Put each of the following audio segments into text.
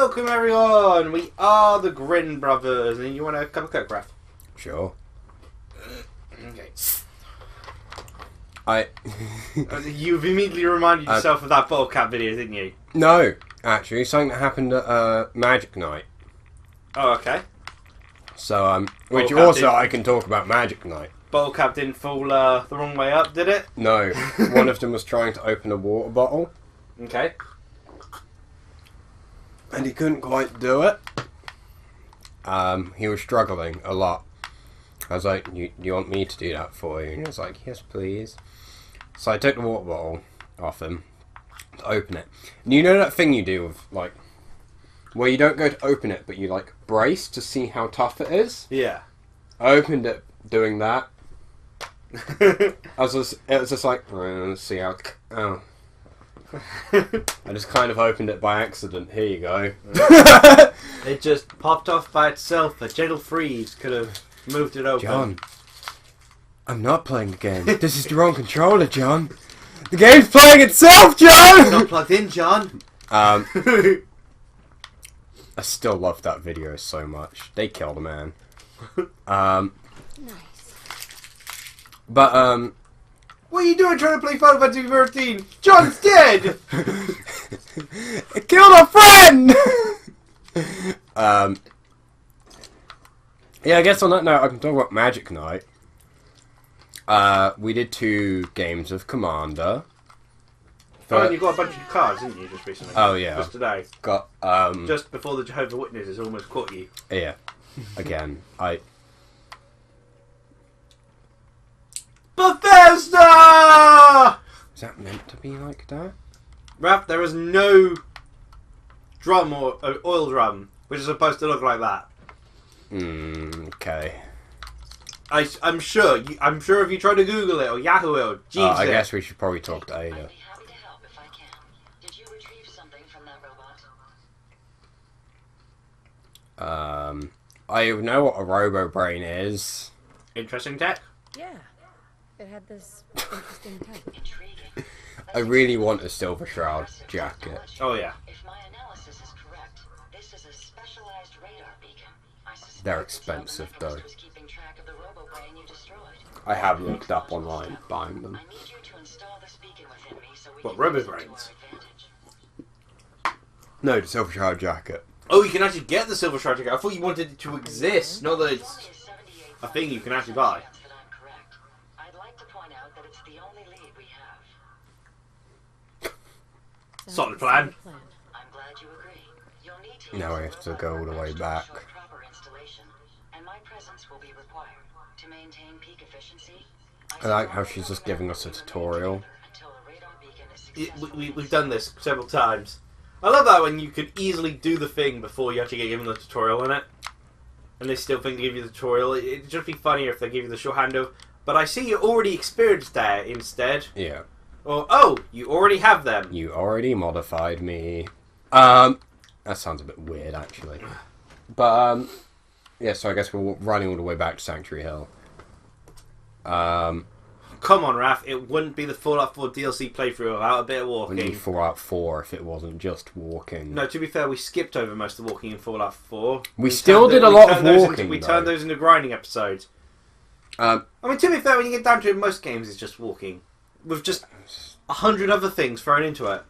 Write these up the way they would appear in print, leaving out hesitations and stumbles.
Welcome everyone! We are the Grin Brothers, and you want a cup of Coke, Raph? Sure. Okay. You've immediately reminded yourself of that bottle cap video, didn't you? No, actually, something that happened at Magic Night. Oh, okay. So, which also I can talk about Magic Night. Bottle cap didn't fall the wrong way up, did it? No. One of them was trying to open a water bottle. Okay. And he couldn't quite do it. He was struggling a lot. I was like, you want me to do that for you? And he was like, yes, please. So I took the water bottle off him to open it. And you know that thing you do with, like, where you don't go to open it, but you, like, brace to see how tough it is? Yeah. I opened it doing that. It was just like, let's see how... Oh. I just kind of opened it by accident. Here you go. It just popped off by itself. A gentle freeze could have moved it open. John, I'm not playing the game. This is the wrong controller, John. The game's playing itself, John! It's not plugged in, John. I still love that video so much. They killed a man. Nice. What are you doing trying to play Final Fantasy 13? John's dead! I killed a friend! Yeah, I guess on that note, I can talk about Magic Night. We did 2 games of Commander. Oh, and you got a bunch of cards, didn't you, just recently? Oh, yeah. Just today. Got, Just before the Jehovah's Witnesses almost caught you. Yeah. Again, Bethesda! Is that meant to be like that? Raph, there is no drum or oil drum which is supposed to look like that. Okay. I'm sure. I'm sure if you try to Google it or Yahoo it or Jeeves I guess we should probably talk to Ada. I'd be happy to help if I can. Did you retrieve something from that robot? I know what a robo-brain is. Interesting tech. Yeah. It had this interesting tech. Intriguing. I really want a Silver Shroud jacket. Oh yeah. If my analysis is correct, this is a specialized radar beacon. They're expensive though. Keeping track of the robo-brain you destroyed. I have looked up online buying them. I need you to install this beacon within me so we What, can use it to robo-brains? our advantage. No, the Silver Shroud jacket. Oh, you can actually get the Silver Shroud ticket. I thought you wanted it to exist, not that it's a thing you can actually buy. I'd like to point out that it's the only lead we have. Solid plan. I'm glad you agree. You'll need to Now we have to go all the way back. proper installation, and my presence will be required to maintain peak efficiency. I like how she's just giving us a tutorial. Until a radar beacon is successful. We've done this several times. I love that when you could easily do the thing before you actually get given the tutorial in it. And they still think to give you the tutorial. It'd just be funnier if they give you the shorthand of, but I see you already experienced that instead. Yeah. Or, oh, you already have them. You already modified me. That sounds a bit weird, actually. But, yeah, so I guess we're running all the way back to Sanctuary Hill. Come on, Raph. It wouldn't be the Fallout 4 DLC playthrough without a bit of We need walking. Fallout 4 if it wasn't just walking. No, to be fair, we skipped over most of the walking in Fallout 4. We still did a lot of walking, We though. turned those into grinding episodes. I mean, to be fair, when you get down to it, most games is just walking. With just 100 other things thrown into it.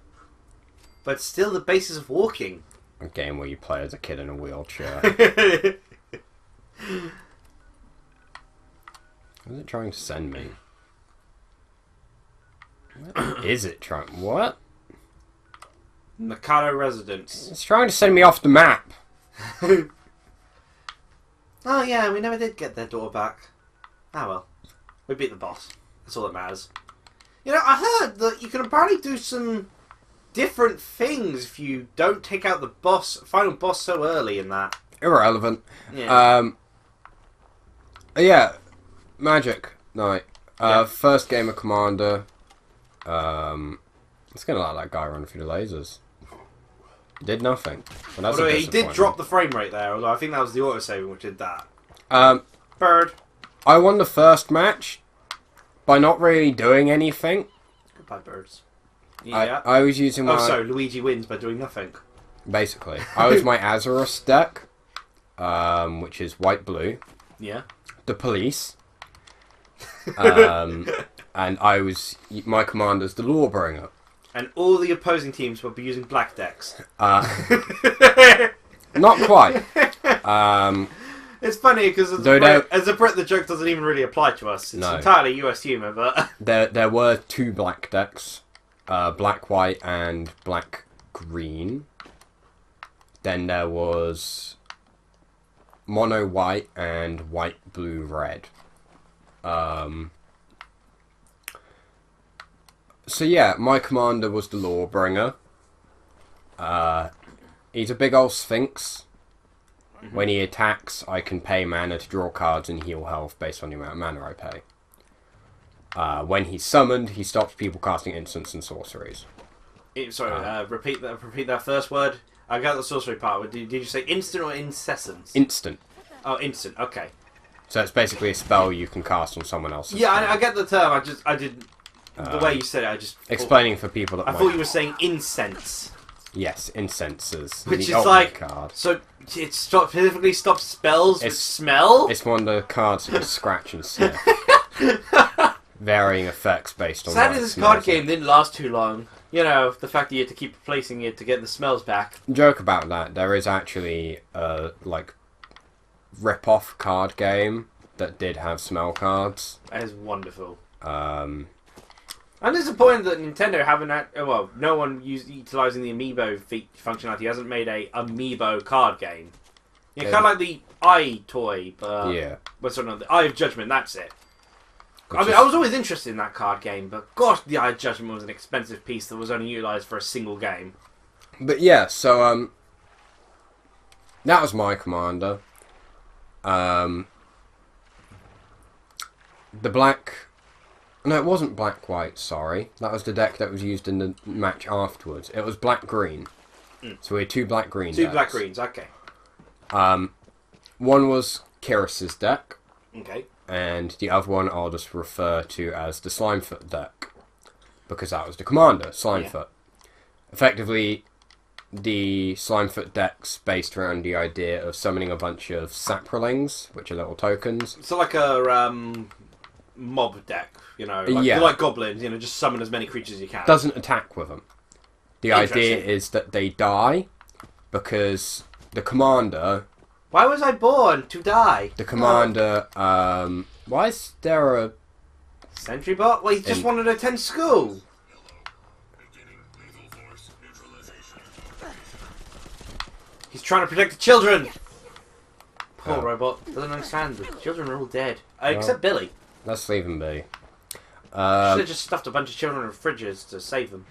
But still the basis of walking. A game where you play as a kid in a wheelchair. Where's it trying to send me? Where is it trying? What? Mikado Residence. It's trying to send me off the map. Oh yeah, we never did get their daughter back. Ah well. We beat the boss. That's all that matters. You know, I heard that you can apparently do some different things if you don't take out the final boss so early in that. Irrelevant. Yeah. Yeah. Magic Night. First game of Commander. It's gonna let that guy run through the lasers. Did nothing. Well, that's although he did drop the frame rate there, although I think that was the autosaving which did that. Bird. I won the first match by not really doing anything. Goodbye, birds. Yeah. I was using my... Oh, so Luigi wins by doing nothing. basically. I was my Azarus deck, which is white-blue. Yeah. The police. And I was... My commander's the Lawbringer. And all the opposing teams will be using black decks. Not quite. It's funny because as a Brit, the joke doesn't even really apply to us. It's entirely US humour, but... There were 2 black decks. Black-white and black-green. Then there was mono-white and white-blue-red. So yeah, my commander was the Lawbringer. He's a big old sphinx. Mm-hmm. When he attacks, I can pay mana to draw cards and heal health based on the amount of mana I pay. When he's summoned, he stops people casting instants and sorceries. Repeat that first word. I got the sorcery part. Did you say instant or incessant? Instant. Oh, instant. Okay. So it's basically a spell you can cast on someone else's. Yeah, I get the term. I did. The way you said it, I just... Explaining for people that I thought you were saying incense. Yes, incenses. Which is like... Card. So it specifically stops spells with smell? It's one of the cards that can scratch and sniff. Varying effects based on... Sadly, this card game didn't last too long. You know, the fact that you had to keep replacing it to get the smells back. Joke about that. There is actually a, rip-off card game that did have smell cards. That is wonderful. I'm disappointed that Nintendo haven't no one utilising the amiibo functionality hasn't made a amiibo card game. Yeah, kind of like the Eye toy, but the Eye of Judgement. That's it. I was always interested in that card game, but gosh, the Eye of Judgement was an expensive piece that was only utilised for a single game. But yeah, so that was my commander. The black. No, it wasn't black-white, sorry. That was the deck that was used in the match afterwards. It was black-green. So we had 2 black-green decks. 2 black-greens, okay. One was Kiris's deck. Okay. And the other one I'll just refer to as the Slimefoot deck. Because that was the commander, Slimefoot. Yeah. Effectively, the Slimefoot deck's based around the idea of summoning a bunch of saprolings, which are little tokens. So like a mob deck, like goblins, just summon as many creatures as you can. Doesn't attack with them. The idea is that they die because the commander... Why was I born to die? The commander, why is there a... Sentry bot? Well, he just wanted to attend school. He's trying to protect the children. Poor robot. Doesn't understand. The children are all dead. Except Billy. Let's leave him be. Should have just stuffed a bunch of children in fridges to save them.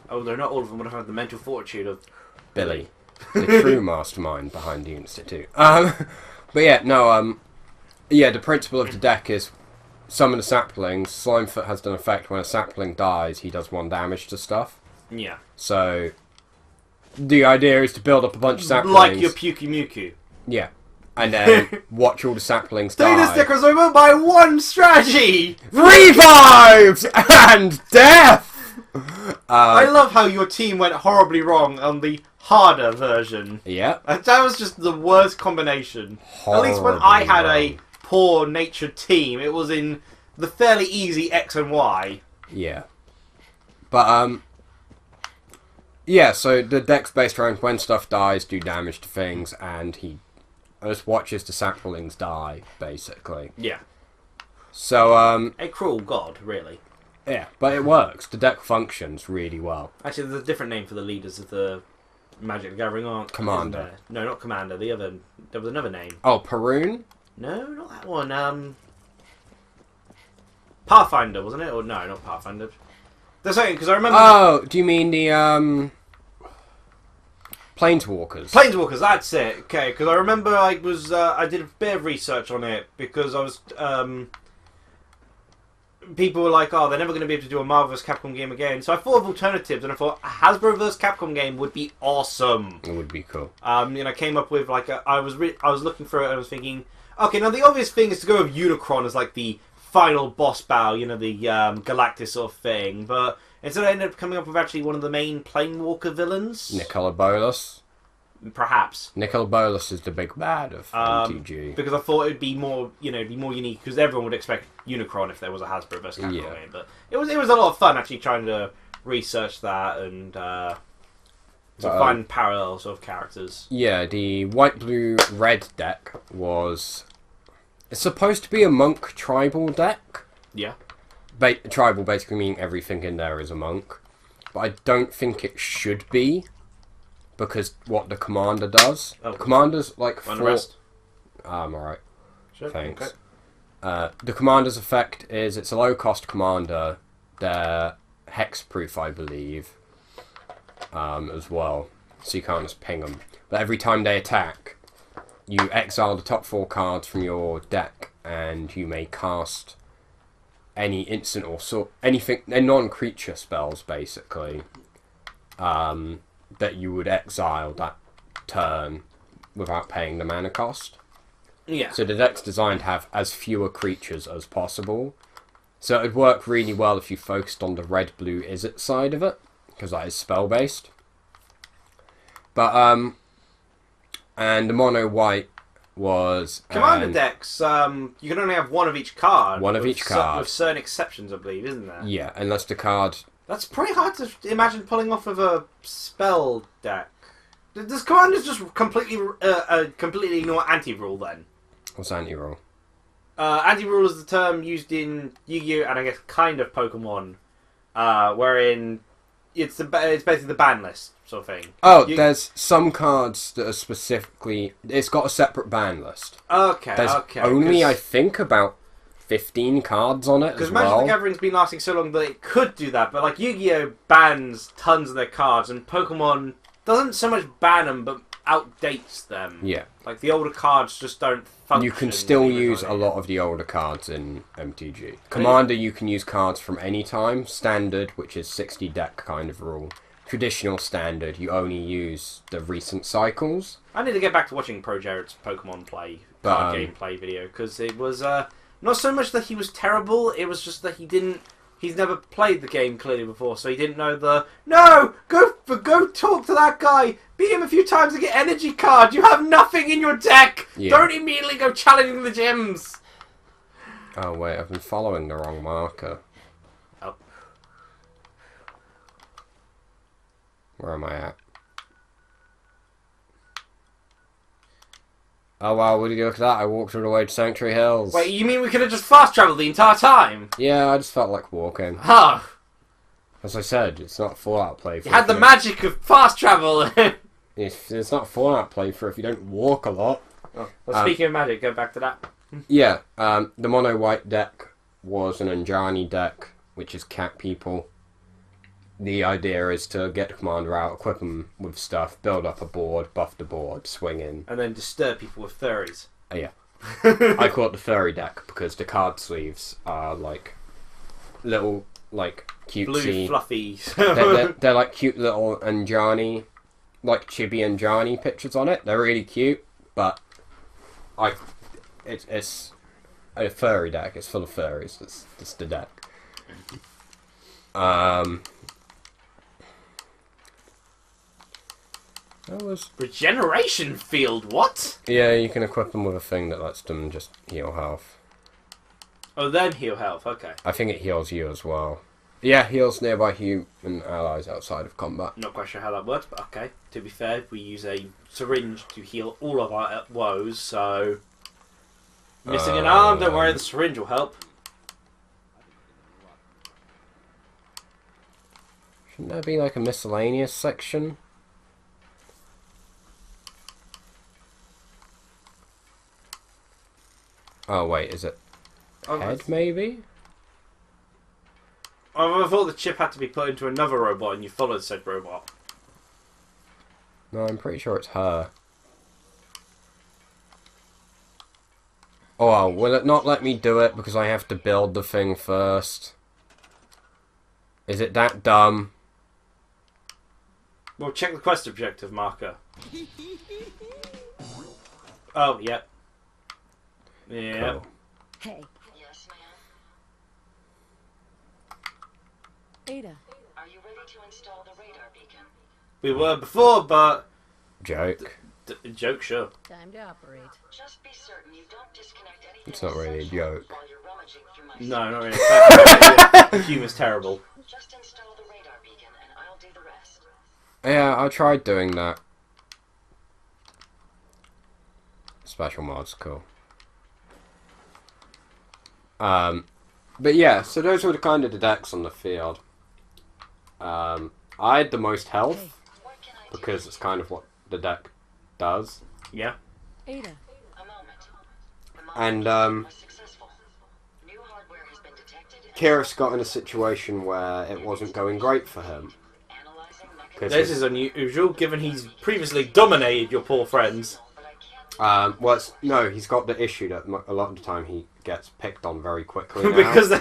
Although not all of them would have had the mental fortitude of Billy. The true mastermind behind the Institute. But yeah, no, the principle of the deck is summon a sapling. Slimefoot has an effect when a sapling dies, he does 1 damage to stuff. Yeah. So, the idea is to build up a bunch of saplings. Like your Pukey Muku. Yeah. And then watch all the saplings die. Data stickers over by 1 strategy! Revives and death! I love how your team went horribly wrong on the harder version. Yeah. That was just the worst combination. At least when I had a poor-natured team, it was in the fairly easy X and Y. Yeah. But, yeah, so the deck's based around when stuff dies, do damage to things, and he just watches the saplings die, basically. Yeah. So, a cruel god, really. Yeah, but it works. The deck functions really well. Actually, there's a different name for the leaders of the Magic the Gathering, aren't Commander. No, not Commander. There was another name. Oh, Perun? No, not that one. Pathfinder, wasn't it? Or no, not Pathfinder. There's something, because I remember... Oh, do you mean the, Planeswalkers? Planeswalkers, that's it. Okay, because I remember I did a bit of research on it, because I was, people were like, oh, they're never going to be able to do a Marvel vs. Capcom game again. So I thought of alternatives, and I thought a Hasbro vs. Capcom game would be awesome. It would be cool. I came up with, I was looking for it, and I was thinking, okay, now the obvious thing is to go with Unicron as, like, the final boss battle, the Galactus sort of thing, but Instead, I ended up coming up with actually one of the main Planewalker villains. Nicola Bolas. Perhaps. Nicola Bolas is the big bad of MTG. Because I thought it'd be more, be more unique. Because everyone would expect Unicron if there was a Hasbro vs. Capcom game. But it was a lot of fun actually trying to research that and find parallel sort of characters. Yeah, the white, blue, red deck was... It's supposed to be a monk tribal deck. Yeah. Tribal basically meaning everything in there is a monk. But I don't think it should be. Because what the commander does. Oh. The commander's like... I'm alright. Sure. Thanks. Okay. The commander's effect is it's a low-cost commander. They're hexproof, I believe. As well. So you can't just ping them. But every time they attack, you exile the top 4 cards from your deck. And you may cast any instant or anything... non-creature spells, basically. That you would exile that turn without paying the mana cost. Yeah. So the deck's designed to have as fewer creatures as possible. So it would work really well if you focused on the red-blue Izzet side of it, because that is spell-based. But, and the mono-white was... Commander decks, you can only have one of each card. One of each card. With certain exceptions, I believe, isn't there? Yeah, unless the card... That's pretty hard to imagine pulling off of a spell deck. Does Commanders just completely ignore anti-rule then? What's anti-rule? Anti-rule is the term used in Yu-Gi-Oh! And I guess kind of Pokemon, wherein it's basically the ban list sort of thing. Oh, there's some cards that are specifically... It's got a separate ban list. Okay, there's only, I think, about 15 cards on it as well. Because Magic the Gathering's been lasting so long that it could do that, but like Yu-Gi-Oh! Bans tons of their cards, and Pokemon doesn't so much ban them, but outdates them. Yeah. Like the older cards just don't function. You can still use a lot of the older cards in MTG. Commander, you can use cards from any time. Standard, which is 60 deck kind of rule. Traditional standard, you only use the recent cycles. I need to get back to watching Pro Jared's Pokemon card gameplay video, because it was not so much that he was terrible, it was just that he's never played the game clearly before, so he didn't know no, go talk to that guy, beat him a few times and get energy card, you have nothing in your deck, don't immediately go challenging the gyms. Oh wait, I've been following the wrong marker. Oh. Where am I at? Oh wow, would you look at that? I walked all the way to Sanctuary Hills. Wait, you mean we could have just fast travelled the entire time? Yeah, I just felt like walking. Oh. As I said, it's not Fallout playthrough. You had the magic of fast travel. It's not Fallout playthrough if you don't walk a lot. Oh. Well, speaking of magic, go back to that. Yeah, the mono-white deck was an Anjani deck, which is cat people. The idea is to get the commander out, equip them with stuff, build up a board, buff the board, swing in. And then disturb people with furries. Yeah. I call it the furry deck because the card sleeves are like little, like, cutesy... Blue fluffy... they're like cute little Anjani, like chibi Anjani pictures on it. They're really cute, but it's a furry deck. It's full of furries. It's the deck. That was... Regeneration field, what? Yeah, you can equip them with a thing that lets them just heal health. Oh, then heal health, okay. I think it heals you as well. Yeah, heals nearby human allies outside of combat. Not quite sure how that works, but okay. To be fair, we use a syringe to heal all of our woes, so... Missing an arm, don't worry, the syringe will help. Shouldn't there be like a miscellaneous section? Oh wait, is it head maybe? I thought the chip had to be put into another robot and you followed said robot. No, I'm pretty sure it's her. Oh, will it not let me do it because I have to build the thing first? Is it that dumb? Well, check the quest objective marker. Oh, yep. Yeah. Cool. Hey, Yes, ma'am. Ada, you ready to install the radar beacon? We were before, but Joke. joke, sure. Time to operate. Just be certain you don't disconnect anything It's not really a essential joke. while you're rummaging through my No, not systems. really. The humor's terrible. Just install the radar beacon and I'll do the rest. Yeah, I tried doing that. Special mods, cool. But yeah, so those were the kind of the decks on the field. I had the most health What can I do? because it's kind of what the deck does. Yeah. Ada. A moment. The And modification was successful. New hardware has been detected and Kyrus got in a situation where it wasn't going great for him. analyzing Because This is unusual, given he's previously dominated your poor friends. but I can't no, he's got the issue that a lot of the time he gets picked on very quickly now. Because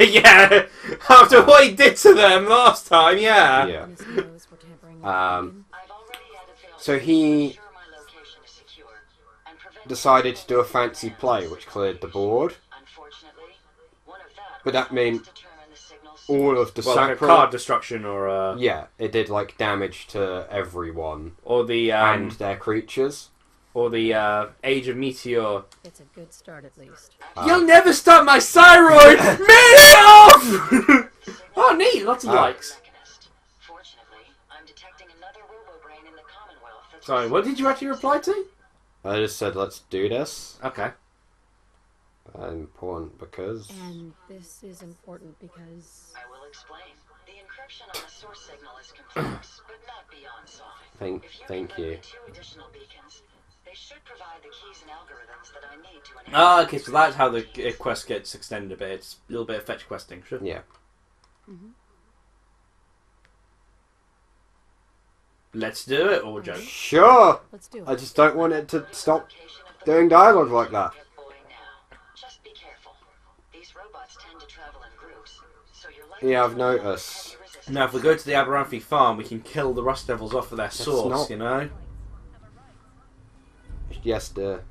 after what he did to them last time, yeah. Yeah. Miss knows we're tampering with the Um, I've already added failsafe So to he ensure my location is secure and prevent decided to do a fancy play which cleared the board. Unfortunately, one of that But that meant determine the signal's all of the Well, like a sacral... card destruction or Yeah, it did like damage to everyone the and their creatures. Age of Meteor. It's a good start at least. You'll never stop my thyroid! Meteor! Oh, neat! Lots of likes. mechanist. Fortunately, I'm detecting another robo-brain in the Commonwealth. That's Sorry, what did you actually reply to? I just said, let's do this. Okay. Important because... And this is important because I will explain. The encryption on the source signal is complex, but not beyond solving. If Thank can lend you. me 2 additional beacons, they should provide the keys and algorithms that I need to enhance. Ah, okay, so that's how the quest gets extended a bit. It's a little bit of fetch questing, sure. Yeah. Let's do it, or joke. Sure! let's do it. I just don't want it to stop Location of the doing dialogue like that. Get boy now. Just be careful. These robots tend to travel in groups, so you're likely Yeah, to I've encounter noticed. heavy resistance. Now, if we go to the Aberranthy farm, we can kill the Rust Devils off with their swords, not- you know? Yes, dear.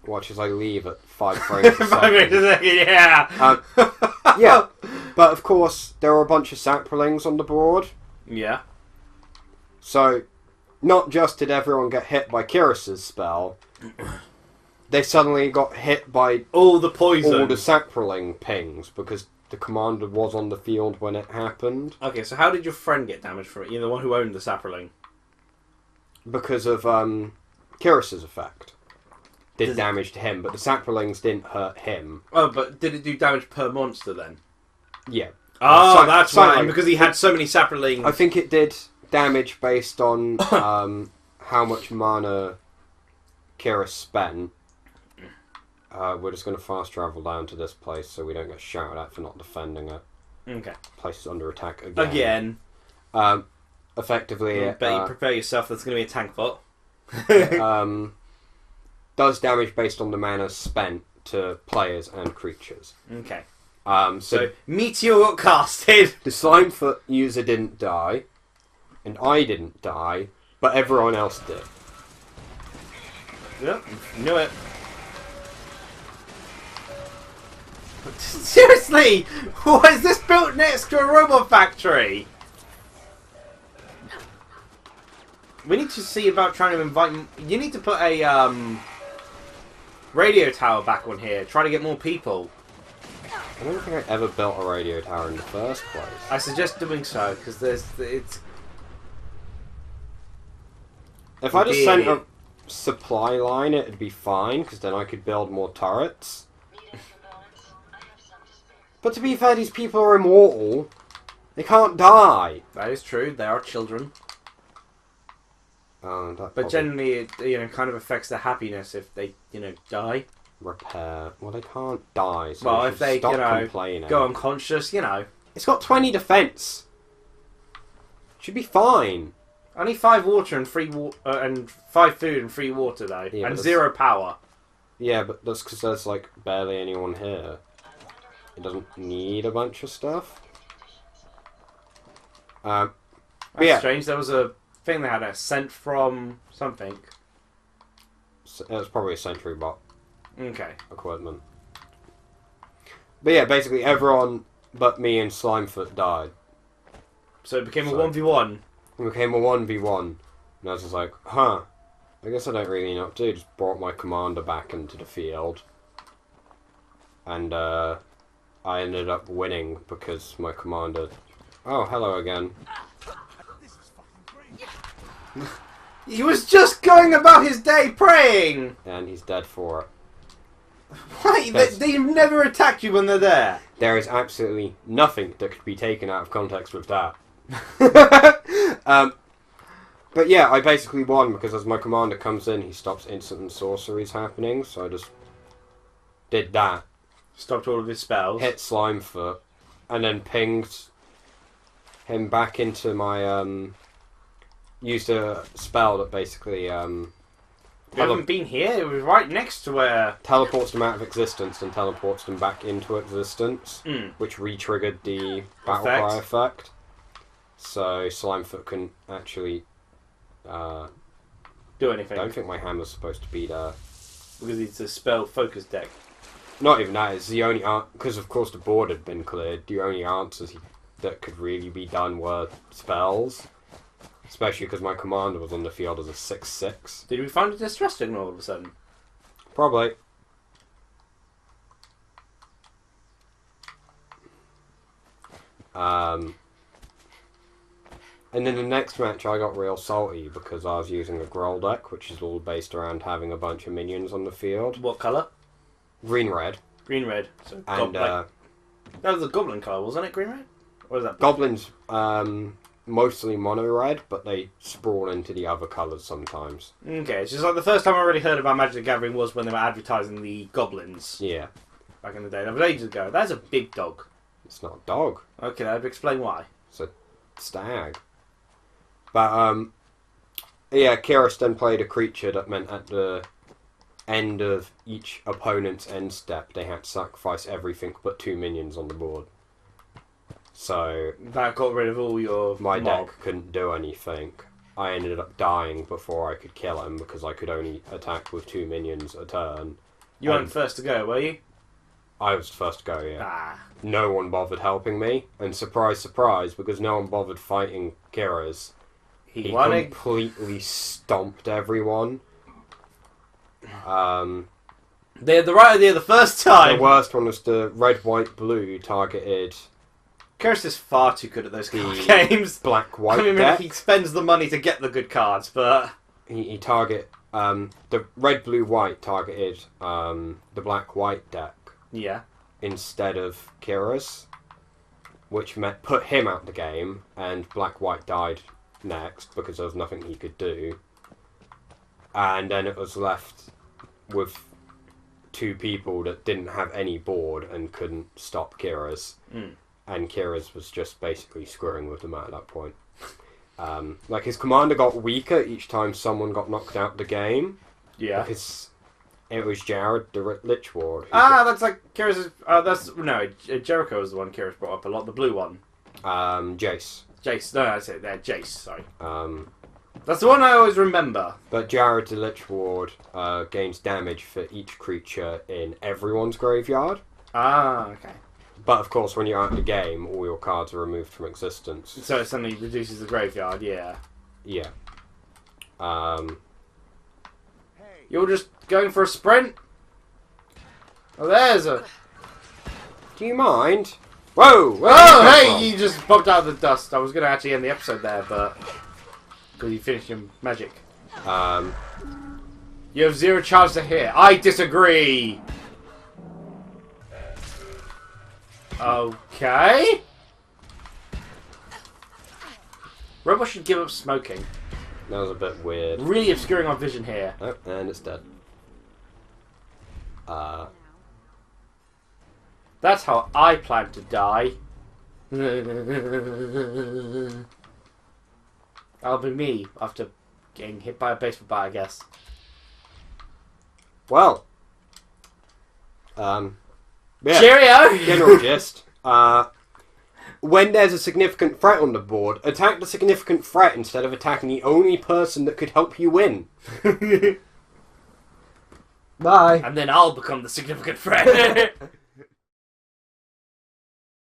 Watch as I leave at 5 frames a 5 minutes a second. second, yeah! Yeah, but of course, there were a bunch of saprolings on the board. Yeah. So, not just did everyone get hit by Kyrus's spell, they suddenly got hit by All the poison. all the saproling pings because the commander was on the field when it happened. Okay, so how did your friend get damaged for it? You're the one who owned the sapperling. Because of Kyrus's effect. Did Does- damage to him, but the saprolings didn't hurt him. Oh, but did it do damage per monster then? Yeah. Oh, So- that's so, why. like, Because he had so many sapperlings. I think it did damage based on how much mana Kyrus spent. We're just going to fast travel down to this place so we don't get shouted at for not defending it. Okay. Place is under attack again. Again. Effectively, But you prepare yourself, there's going to be a tank bot. does damage based on the mana spent to players and creatures. Okay. So So, Meteor got casted. the Slimefoot user didn't die, and I didn't die, but everyone else did. Yep, knew it. Seriously! What is this built next to a robot factory? We need to see about trying to invite... You need to put a radio tower back on here. Try to get more people. I don't think I ever built a radio tower in the first place. I suggest doing so, because it's... If I just sent Yeah. a supply line, it'd be fine, because then I could build more turrets. Need any components? I have some to spare. But to be fair, these people are immortal. They can't die. That is true, they are children. That But probably generally, it kind of affects their happiness if they, die. repair. Well, they can't die, so Well, we if should they, stop complaining. go unconscious, It's got 20 defense. Should be fine. Only 5 water and 3 and 5 food and 3 water though, Yeah, and but 0 power. Yeah, but that's because there's like barely anyone here. It doesn't need a bunch of stuff. That's yeah. strange. There was a thing they had sent from something. It was probably a sentry bot Okay. equipment. But yeah, basically everyone but me and Slimefoot died. So it became a 1v1. It became a 1v1. And I was just like, huh. I guess I don't really know what to do. Just brought my commander back into the field. And I ended up winning because my commander... Oh, hello again. He was just going about his day praying! And he's dead for it. Why? They never attack you when they're there. There is absolutely nothing that could be taken out of context with that. But yeah, I basically won because as my commander comes in, he stops instant and sorceries happening, so I just did that. Stopped all of his spells. Hit Slimefoot, and then pinged him back into my, used a spell that basically, You haven't been here? It was right next to where... teleports them out of existence and teleports them back into existence, which re-triggered the Battle Cry effect. So Slimefoot couldn't actually do anything. I don't think my hammer's supposed to be there. Because it's a spell focus deck. Not even that, it's the only because of course the board had been cleared, the only answers that could really be done were spells. Especially because my commander was on the field as a 6/6. Did we find a distress signal all of a sudden? Probably. And then the next match I got real salty because I was using a Groll deck, which is all based around having a bunch of minions on the field. What colour? Green-red. Green-red. So And, that was the goblin colour, wasn't it? Green-red? Or is that... Goblins, mostly mono-red, but they sprawl into the other colours sometimes. Okay, it's just like the first time I really heard about Magic the Gathering was when they were advertising the goblins. Yeah. Back in the day. That was ages ago. That's a big dog. It's not a dog. Okay, I'd explain why. It's a stag. But, yeah, Kyrus then played a creature that meant at the end of each opponent's end step, they had to sacrifice everything but 2 minions on the board. So... that got rid of all your my mob. deck couldn't do anything. I ended up dying before I could kill him because I could only attack with 2 minions a turn. You weren't first to go, were you? I was the first to go, yeah. Ah. No one bothered helping me, and surprise, surprise, because no one bothered fighting Kyrus, he completely stomped everyone. They had the right idea the first time! The worst one was the red, white, blue targeted... Kyrus is far too good at those card games. Black, white I mean, deck. he spends the money to get the good cards, but... He target... the red, blue, white targeted the black, white deck. Yeah. Instead of Kyrus, which meant put him out the game, and black, white died next because there was nothing he could do. And then it was left with 2 people that didn't have any board and couldn't stop Kyrus. And Kyrus was just basically screwing with them at that point. Like, his commander got weaker each time someone got knocked out the game. Yeah. Because it was Jared, the Lich Ward. That's like Kyrus. No, Jericho was the one Kyrus brought up a lot. The blue one. Jace. Jace. No, that's it. There, Jace. Sorry. That's the one I always remember. But Jared, the Lich Ward, gains damage for each creature in everyone's graveyard. Okay. But of course, when you're out of the game, all your cards are removed from existence. So it suddenly reduces the graveyard. Yeah. Yeah. You're just going for a sprint? Oh, there's a... Do you mind? Whoa! Oh, hey! You just popped out of the dust. I was going to actually end the episode there, but... because you finished your magic. You have 0 chance to hit. I disagree! Okay. Robot should give up smoking. That was a bit weird. Really obscuring our vision here. Oh, and it's dead. That's how I plan to die. That'll be me after getting hit by a baseball bat, I guess. Well. Yeah. Cheerio! General gist. When there's a significant threat on the board, attack the significant threat instead of attacking the only person that could help you win. Bye. And then I'll become the significant threat.